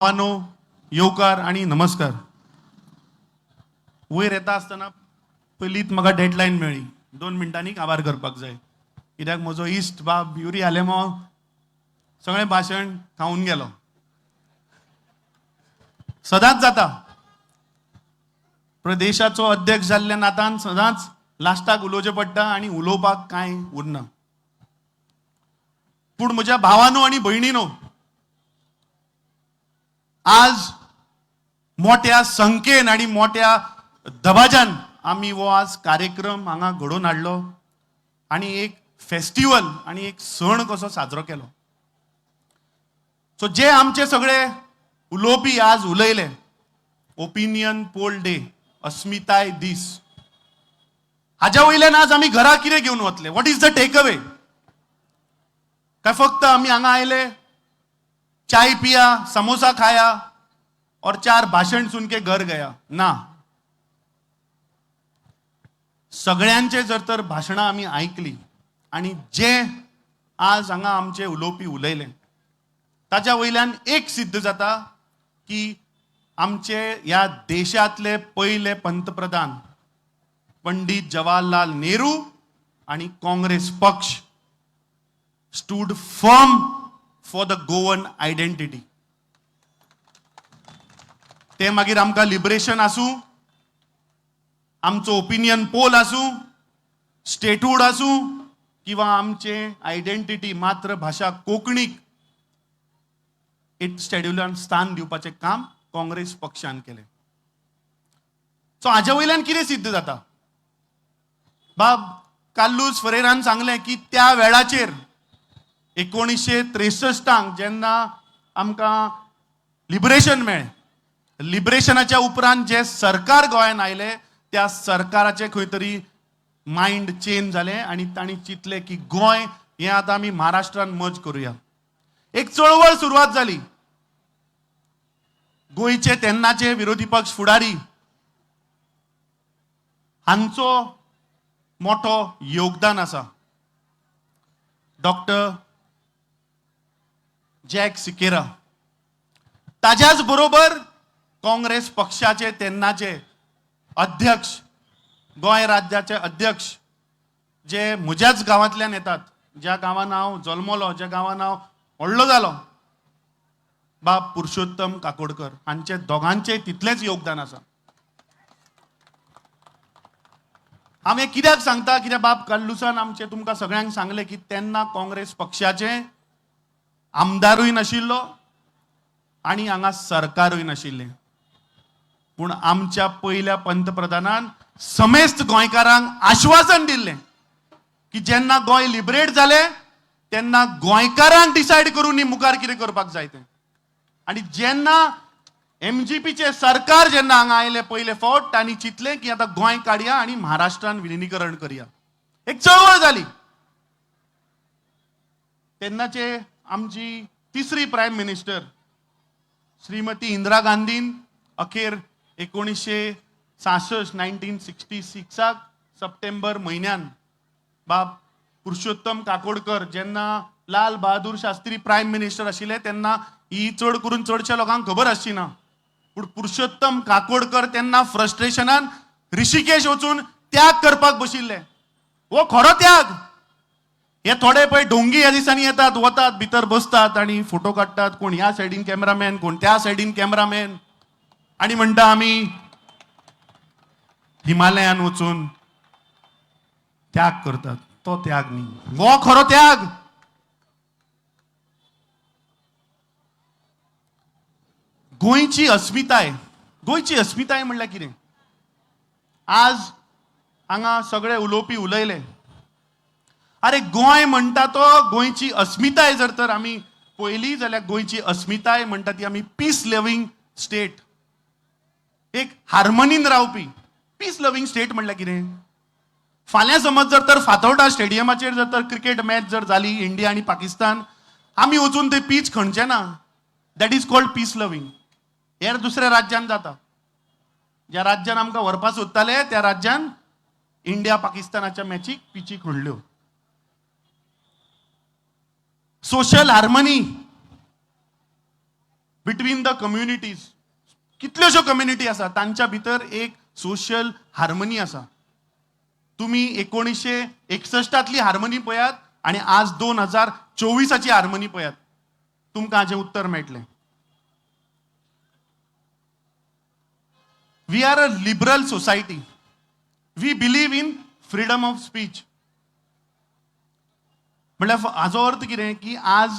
पानो येवकार आणि नमस्कार. वयर येता आसतना पयलींच म्हाका डेडलायन मेळ्ळी. 2 मिनटांनी काबार करपाक जाय. कित्याक म्हजो इश्ट बाब युरी आलेमो सगळें भाशण खावन गेलो. सदांच जाता. प्रदेशाचो अध्यक्ष जाल्ल्या नातान सदांच लास्टाक उलोवचें पडटा आनी उलोवपाक कांय उरना. पूण म्हज्या भावांनो आनी भयणींनो, आज मोठ्या संख्येन आणि मोठ्या दबाज्यान आम्ही वो आज कार्यक्रम हांगा घडोवन हाडलो आणि एक फेस्टिवल आणि एक सण कसो साजरो केलो. सो जे आमचे सगळे उलोवपी आज उलयले, ओपिनियन पोल डे, अस्मिताय दीस, हाज्या वयल्यान आज आमी घरा कितें घेवन वतले? What is the takeaway? काय फक्त आमी हांगा आयले, चाय पिया, समोसा खाया और 4 भाषण सुन के घर गया? ना. सगळ्यांचे जर तर भाषणं आम्ही ऐकली आणि जे आज हांगा आमचे उलोवपी उलयले, ताच्या वयल्यान एक सिद्ध जाता की आमचे ह्या देशातले पयले पंतप्रधान पंडित जवाहरलाल नेहरू आणि काँग्रेस पक्ष stood firm for the Goan identity. ते मागीर आमकां लिबरेशन आसूं, आमचो ओपिनियन पोल आसूं, स्टेटहूड आसूं, किंवा आमचे आयडेंटिटी मातृभाषा कोंकणीक एक शेड्युलान स्थान दिवपाचें काम काँग्रेस पक्षान केलें. सो हाज्या वयल्यान कितें सिद्ध जाता? बाब कार्लोस फरेरान सांगलें की त्या वेळाचेर 1963 जेन्ना आमकां लिबरेशन मेळ्ळें, लिबरेशनाच्या उपरांत जे सरकार गोंयांत आयले, त्या सरकाराचे खंय तरी मायंड चेंज जालें आणि तांणी चिंतलें की गोंय हें आतां आमी महाराष्ट्रान मर्ज करुया. एक चळवळ सुरवात जाली. गोंयचे तेन्नाचे विरोधी पक्ष फुडारी हांचो मोठो योगदान आसा. डॉक्टर जॅक सिकेरा, ताज्याच बरोबर काँग्रेस पक्षाचे तेन्नाचे अध्यक्ष, गोंय राज्याचे अध्यक्ष, जे म्हज्याच गांवांतल्यान येतात, ज्या गांवांत हांव जल्मलो, ज्या गांवांत हांव व्हडलो जालो, बाब पुरुषोत्तम काकोडकर, हांचे दोगांचेय तितलेंच योगदान आसा. हांव हें कित्याक सांगता? कित्याक बाब कार्लुसान आमचे तुमकां सगळ्यांक सांगलें की तेन्ना काँग्रेस पक्षाचे आमदारूय नाशिल्लो आणि हांगा सरकारूय नाशिल्लें. पूण आमच्या पयल्या पंतप्रधानान समेस्त गोंयकारांक आश्वासन दिल्लें की जेन्ना गोंय लिबरेट जालें तेन्ना गोंयकारांक डिसायड करून नी मुखार कितें करपाक जाय तें. आणि जेन्ना एमजीपीचे सरकार जेन्ना हांगा आयले पयले फावट, तांणी चिंतलें की आतां गोंय काडया आणि महाराष्ट्रान विलिनीकरण करया. एक चळवळ जाली. तेन्नाचे आमची तिसरी प्रायम मिनिस्टर श्रीमती इंदिरा गांधीन अखेर 1966 सप्टेंबर म्हयन्यान बाब पुरुषोत्तम काकोडकर जेन्ना लाल बहादूर शास्त्री प्रायम मिनिस्टर आशिल्ले तेन्ना ही चड करून चडशा लोकांक खबर आसची ना, पूण पुरुषोत्तम काकोडकर तेन्ना फ्रस्ट्रेशनान ऋषिकेश वचून त्याग करपाक बशिल्ले. हो खरो त्याग. हे थोडे पळय ढोंगी ह्या दिसांनी येतात, वतात, भितर बसतात आणि फोटो काडटात. कोण ह्या सायडीन कॅमेरामॅन, कोण त्या सायडीन कॅमेरामॅन, आणि म्हणटा आमी हिमालयान वचून त्याग करतात. तो त्याग न्ही, हो खरो त्याग. गोंयची अस्मिताय, गोंयची अस्मिताय म्हणल्यार कितें? आज हांगा सगळे उलोवपी उलयले. अरे गोंय म्हणटा तो, गोंयची अस्मिताय जर तर आमी पळयली जाल्यार गोंयची अस्मिताय म्हणटा ती आमी पीस लिव्हिंग स्टेट, एक हार्मनीन रावपी पीस लिव्हिंग स्टेट म्हणल्यार कितें? फाल्यां समज जर तर फातोर्डा स्टेडियमाचेर जर तर क्रिकेट मॅच जर जाली इंडिया आणि पाकिस्तान, आमी वचून ते पीच खणचे ना. That is called peace living. हेर दुसऱ्या राज्यान जाता. ज्या राज्यान आमकां व्हरपा सोदताले त्या राज्यान इंडिया पाकिस्तानाच्या मॅचीक पिची खणल्यो. Social harmony, between the communities. कितल्योश्यो कम्युनिटी आसा तांच्या भितर एक सोशल हार्मनी आसा. तुम्ही 1961 हार्मनी पळयात आणि आज 2024 हार्मनी पळयात, तुमकां हाजें उत्तर मेळटलें. We are a liberal society. We believe in freedom of speech. म्हटल्यार हाजो अर्थ कितें की आज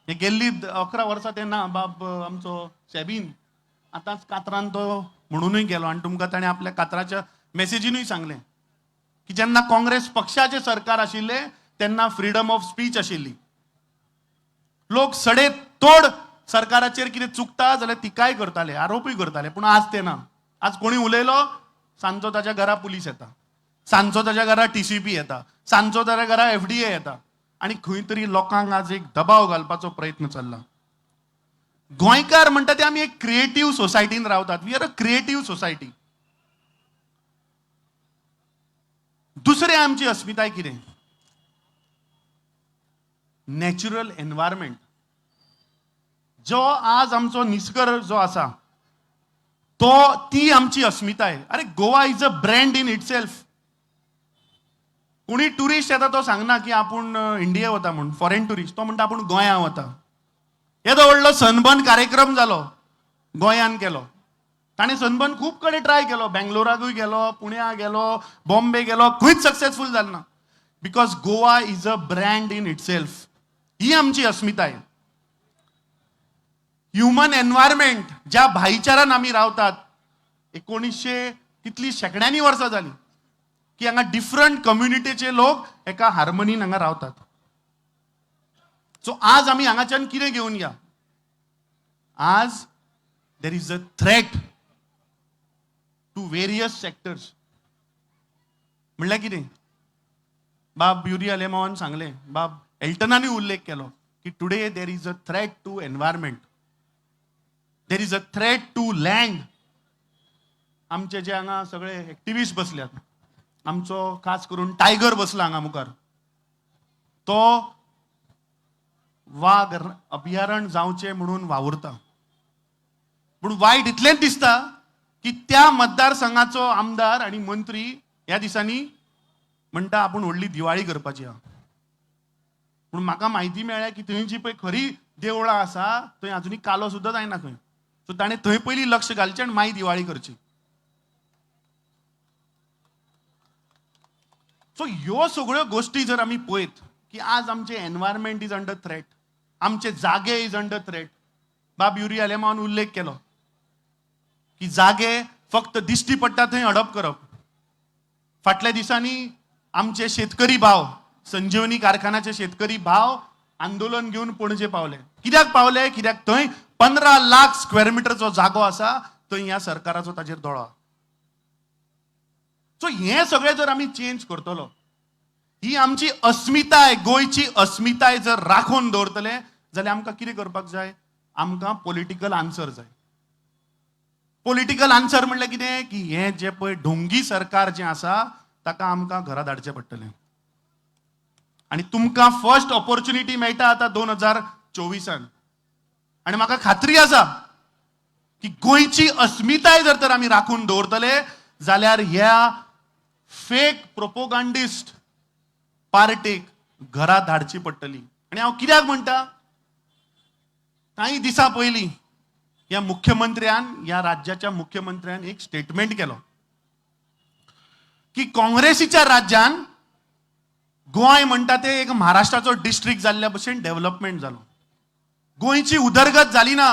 हे गेल्ली 11 वर्सां तेन्ना बाब आमचो सेबीन आतांच कातरान तो म्हणूनय गेलो आणि तुमकां ताणें आपल्या कातराच्या मेसेजीनूय सांगलें की जेन्ना काँग्रेस पक्षाचे सरकार आशिल्ले तेन्ना फ्रीडम ऑफ स्पीच आशिल्ली. लोक सडेतोड सरकाराचेर कितें चुकता जाल्यार टिकाय करताले, आरोपूय करताले, पूण आज ते ना. आज कोणी उलयलो सांजचो ताच्या घरा पुलीस येता, सांजचो ताच्या घरा TCP येता, सांजचो ताच्या घरा FDA येता आणि खंय तरी लोकांक आज एक दबाव घालपाचो प्रयत्न चल्ला. गोंयकार म्हणटा ते आमी एक क्रिएटीव सोसायटीन रावतात. We are a creative society. दुसरे आमची अस्मिताय कितें? Natural environment. जो आज आमचो निसर्ग जो आसा ती आमची अस्मिताय. अरे Goa is a brand in itself. कोणी टुरिस्ट येता तो सांगना की आपूण इंडिया वता म्हणून, फॉरेन टुरिस्ट. तो म्हणटा आपूण गोंया वता. येदो व्हडलो सनबर्न कार्यक्रम जालो गोंयान केलो. ताणें सनबर्न खूब कडेन ट्राय केलो, बेंगलोराकूय गेलो, पुण्या गेलो, बॉम्बे गेलो, खंयच सक्सेसफूल जालो ना. Because Goa is a brand in itself. ही आमची अस्मिताय. ह्युमन एनवायरमेंट, ज्या भाईचारान आमी रावतात. 1900 कितली शेकड्यांनी वर्सां जाली की हांगा डिफरंट कम्युनिटीचे लोक एका हार्मनीन हांगा रावतात. सो आज आमी हांगाच्यान कितें घेवन या? आज there is a threat to various sectors. म्हणल्यार कितें? बाब युरिया लेमॉन सांगलें, बाब एल्टनानी उल्लेख केलो की today there is a threat to environment. There is a threat to land. आमचे जे हांगा सगळे एक्टिविस्ट बसल्यात, आमचो खास करून टायगर बसला हांगा मुखार, तो वाघ अभयारण्य जावचें म्हणून वावुरता. पूण वायट इतलेंच दिसता की त्या मतदारसंघाचो आमदार आणि मंत्री ह्या दिसांनी म्हणटा आपूण व्हडली दिवाळी करपाची आहा. पूण म्हाका म्हायती मेळ्ळ्या की थंय जी पळय खरी देवळां आसा थंय आजुनी कालो सुद्दां जायना खंय. सो ताणें थंय पयलीं लक्ष घालचें आनी मागीर दिवाळी करची. सो ह्यो सगळ्यो गोश्टी जर आमी पळयत की आज आमचे एनवायरमेंट इज अंडर थ्रेट, आमचे जागे इज अंडर थ्रेट. बाब युरिया लेमॉन उल्लेख केलो की जागे फक्त दिश्टी पडटा थंय हडप करप. फाटल्या दिसांनी आमचे शेतकरी भाव, संजीवनी कारखान्याचे शेतकरी भाव आंदोलन घेवन पणजे पावले. कित्याक पावले? कित्याक थंय 15 लाख स्क्वेअर मिटरचो जागो आसा, थंय ह्या सरकाराचो ताजेर दोळो. सो हे सगळें जर आमी चेंज करतलो, ही आमची अस्मिताय, गोंयची अस्मिताय जर राखून दवरतले जाल्यार आमकां कितें करपाक जाय? आमकां पॉलिटिकल आन्सर जाय. पॉलिटिकल आन्सर म्हणल्यार कितें? की हे जे पळय ढोंगी सरकार जें आसा ताका आमकां घरा धाडचें पडटलें. आनी तुमकां फर्स्ट ऑपॉर्च्युनिटी मेळटा आतां 2024. आनी म्हाका खात्री आसा की गोंयची अस्मिताय जर तर आमी राखून दवरतले जाल्यार ह्या फेक प्रोपोगंडिस्ट पार्टीक घरा धाडची पडटली. आनी हांव कित्याक म्हणटा? काही दिसा पयलीं ह्या मुख्यमंत्र्यान, ह्या राज्याच्या मुख्यमंत्र्यान एक स्टेटमेंट केलो की काँग्रेसीच्या राज्यान गोंय म्हणटा ते एक महाराष्ट्राचो डिस्ट्रिक्ट जाल्ल्या भशेन डेव्हलपमेंट जालो. गोंयची उदरगत जाली ना.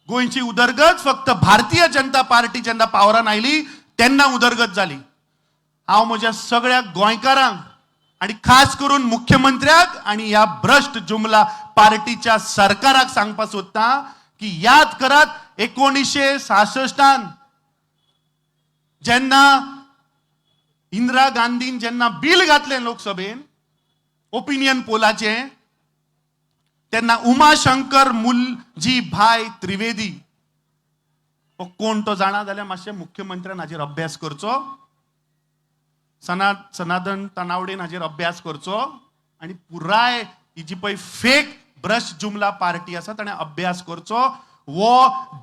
गोंयची उदरगत फक्त भारतीय जनता पार्टी जेन्ना पावरान आयली तेन्ना उदरगत जाली. हांव म्हज्या सगळ्या गोंयकारांक आणि खास करून मुख्यमंत्र्याक आणि ह्या भ्रष्ट जुमला पार्टीच्या सरकाराक सांगपाक सोदता की याद करात 1966 जेन्ना इंदिरा गांधीन जेन्ना बिल घातलें लोकसभेन ओपिनियन पोलाचे, तेन्ना उमाशंकर मुलजी भाई त्रिवेदी हो कोण तो जाणा जाल्यार मातशें मुख्यमंत्र्यान हाजेर अभ्यास करचो, सनातन तनावडेन हाजेर अभ्यास करचो आणि पुराय ही जी पळय फेक ब्रश जुमला पार्टी आसा ताणें अभ्यास करचो. वो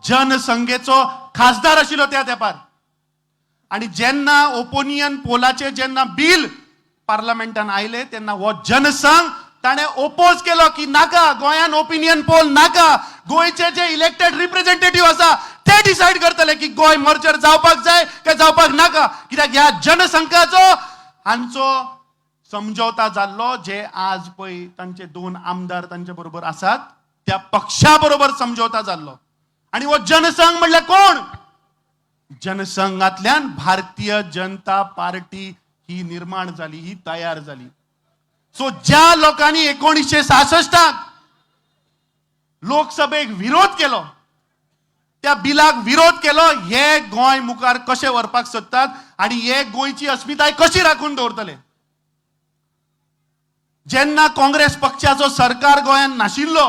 जनसंघेचो खासदार आशिल्लो त्या तेंपार आणि जेन्ना ओपिनियन पोलाचे जेन्ना बिल पार्लमेंटान आयले तेन्ना हो जनसंघ ताणे ओपोज केलो की नाका, गोंयान ओपिनियन पोल नाका. गोंयचे जे इलेक्टेड रिप्रेझेंटेटिव्ह आसा ते डिसाईड करतले की गोंय मर्जर जावपाक जाय काय जावपाक नाका. कित्याक ह्या जनसंघाचो हांचो समझोता जाल्लो जे आज पळय तांचे 2 आमदार तांचे बरोबर आसात त्या पक्षा बरोबर समझोता जाल्लो. आणि हो जनसंघ म्हणल्यार कोण? जनसंघातल्यान भारतीय जनता पार्टी ही निर्माण झाली, ही तयार झाली. सो ज्या लोकांनी 1966 लोकसभेक विरोध केलो, त्या बिलाक विरोध केलो, हे गोंय मुखार कशे व्हरपाक सोदतात आणि हे गोंयची अस्मिताय कशी राखून दवरतले. जेन्ना काँग्रेस पक्षाचो सरकार गोंयांत नाशिल्लो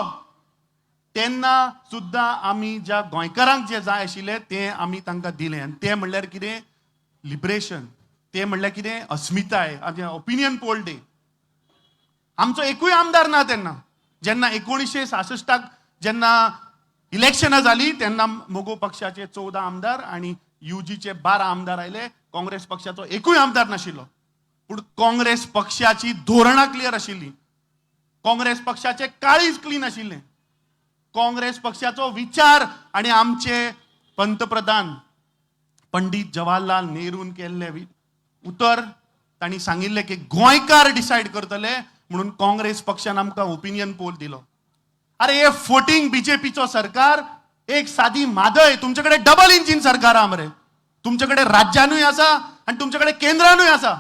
तेन्ना सुद्धा आमी ज्या गोंयकारांक जे जाय आशिल्ले ते आमी तांकां दिले. आनी ते म्हणल्यार कितें? लिबरेशन. ते म्हणल्यार कितें? अस्मिताय. Opinion poll day. आमचो एकूय आमदार ना तेन्ना. जेन्ना 1966 जेन्ना इलेक्शनां जाली तेन्ना मोगो पक्षाचे 14 आमदार आणि युजीचे 12 आमदार आयले. काँग्रेस पक्षाचो एकूय आमदार नाशिल्लो. पूण काँग्रेस पक्षाची धोरणां क्लियर आशिल्ली. काँग्रेस पक्षाचे काळीज क्लीन आशिल्लें. काँग्रेस पक्षाचो विचार आणि आमचे पंतप्रधान पंडित जवाहरलाल नेरून केल्ले उतर तांणी सांगिल्ले की गोंयकार डिसाईड करतले म्हणून काँग्रेस पक्षान आमकां ओपिनियन पोल दिलो. अरे हे फोटिंग बीजेपीचो सरकार एक साधी मादय. तुमच्याकडे डबल इंजिन सरकार आहा मरे. तुमच्याकडे राज्यानूय आसा आणि तुमच्याकडे केंद्रानूय आसा.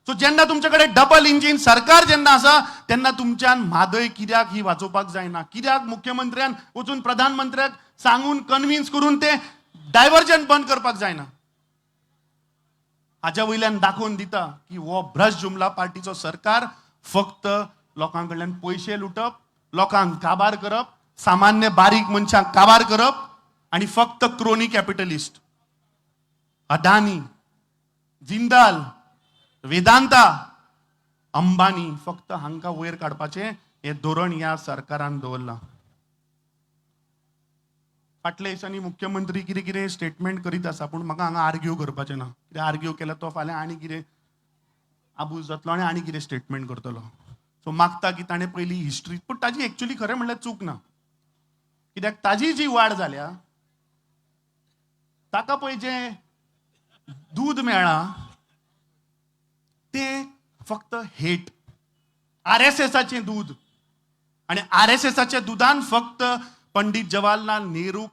सो जेन्ना तुमच्याकडे डबल इंजिन सरकार जेन्ना आसा तेन्ना तुमच्यान म्हादय कित्याक ही वाचोवपाक जायना? कित्याक मुख्यमंत्र्यान वचून प्रधानमंत्र्याक सांगून कन्विन्स करून ते डायव्हर्जन बंद करपाक जायना? हाच्या वयल्यान दाखोवन दिता की हो ब्रश जुमला पार्टीचो सरकार फक्त लोकांकडल्यान पयशे लुटप, लोकांक काबार करप, सामान्य बारीक मनशांक काबार करप आणि फक्त क्रोनी कॅपिटलिस्ट अदानी, जिंदाल, वेदांता, अंबानी फक्त हांकां वयर काडपाचें हे धोरण ह्या सरकारान दवरलां. फाटल्या दिसांनी मुख्यमंत्री कितें कितें स्टेटमेंट करीत आसा पूण म्हाका हांगा आर्ग्यू करपाचें ना. कितें आर्ग्यू केल्यार तो फाल्यां आनी कितें आबूज जातलो आनी आनी कितें स्टेटमेंट करतलो. सो मागता की ताणें पयली हिस्ट्री. पूण ताजी एक्चुअली खरें म्हणल्यार चूक ना. कित्याक ताजी जी वाड जाल्या ताका पळय जें दूद मेळ्ळा ते फक्त हेट. RSSाचें दूद आणि RSSाच्या दुदान फक्त पंडित जवाहरलाल नेहरू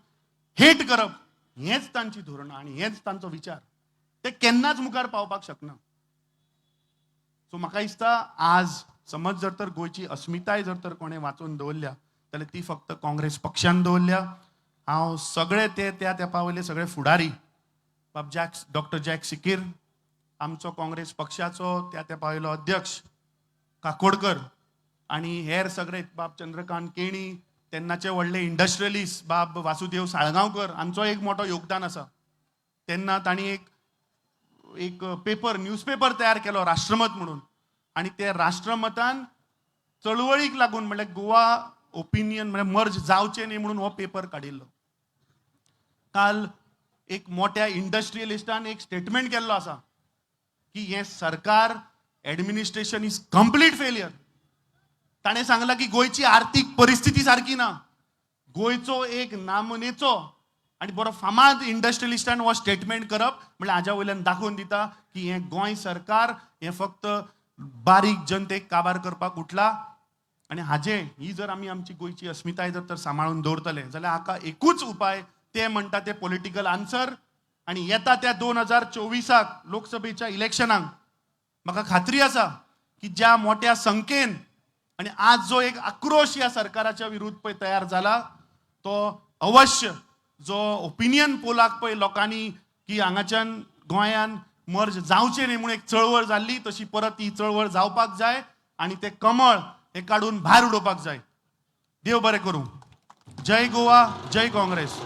हेट करप हेच तांची धोरणां आणि हेच तांचो विचार. ते केन्नाच मुखार पावपाक शकना. सो म्हाका दिसता आज समज जर तर गोंयची अस्मिताय जर तर कोणें वाचून दवरल्या जाल्यार ती फक्त काँग्रेस पक्षान दवरल्या. हांव सगळे ते त्या तेंपा वयले सगळे फुडारी बाब डॉक्टर जॅक सिकीर, आमचो काँग्रेस पक्षाचो त्या तेंपा वयलो अध्यक्ष काकोडकर आणि हेर सगळे बाब चंद्रकांत केणी, तेन्नाचे व्हडले इंडस्ट्रियलिस्ट बाब वासुदेव साळगांवकर, हांचो एक मोठो योगदान आसा. तेन्ना तांणी एक पेपर न्यूजपेपर तयार केलो राष्ट्रमत म्हणून आणि ते राष्ट्रमतान चळवळीक लागून म्हणल्यार गोवा ओपिनियन म्हणजे मर्ज जावचें न्ही म्हणून हो पेपर काडिल्लो. काल एक मोठ्या इंडस्ट्रियलिस्टान एक स्टेटमेंट केल्लो आसा की हे सरकार एडमिनिस्ट्रेशन इज कंप्लीट फेलियर. ताणें सांगलां की गोंयची आर्थीक परिस्थिती सारकी ना. गोंयचो एक नामनेचो आणि बरो फामाद इंडस्ट्रियलिस्टान हो स्टेटमेंट करप म्हणल्यार हाज्या वयल्यान दाखोवन दिता की हे गोंय सरकार हे फक्त बारीक जनतेक काबार करपाक उठला. आणि ही जर आमी आमची गोंयची अस्मिताय जर तर सांबाळून दवरतले जाल्यार हाका एकूच उपाय ते म्हणटा ते पॉलिटिकल आन्सर. आणि येता त्या 2024 लोकसभेच्या इलेक्शनाक म्हाका खात्री आसा की ज्या मोठ्या संख्येन आणि आज जो एक आक्रोश या सरकाराच्या विरुद्ध पळय तयार जाला तो अवश्य जो ओपिनियन पोलाक पळय लोकांनी की हांगाच्यान गोंयान मर्ज जावचें न्ही म्हणून एक चळवळ जाल्ली तशी परत ही चळवळ जावपाक जाय आणि ते कमळ हे काढून भायर उडोवपाक जाय. देव बरें करूं. जय गोवा, जय काँग्रेस.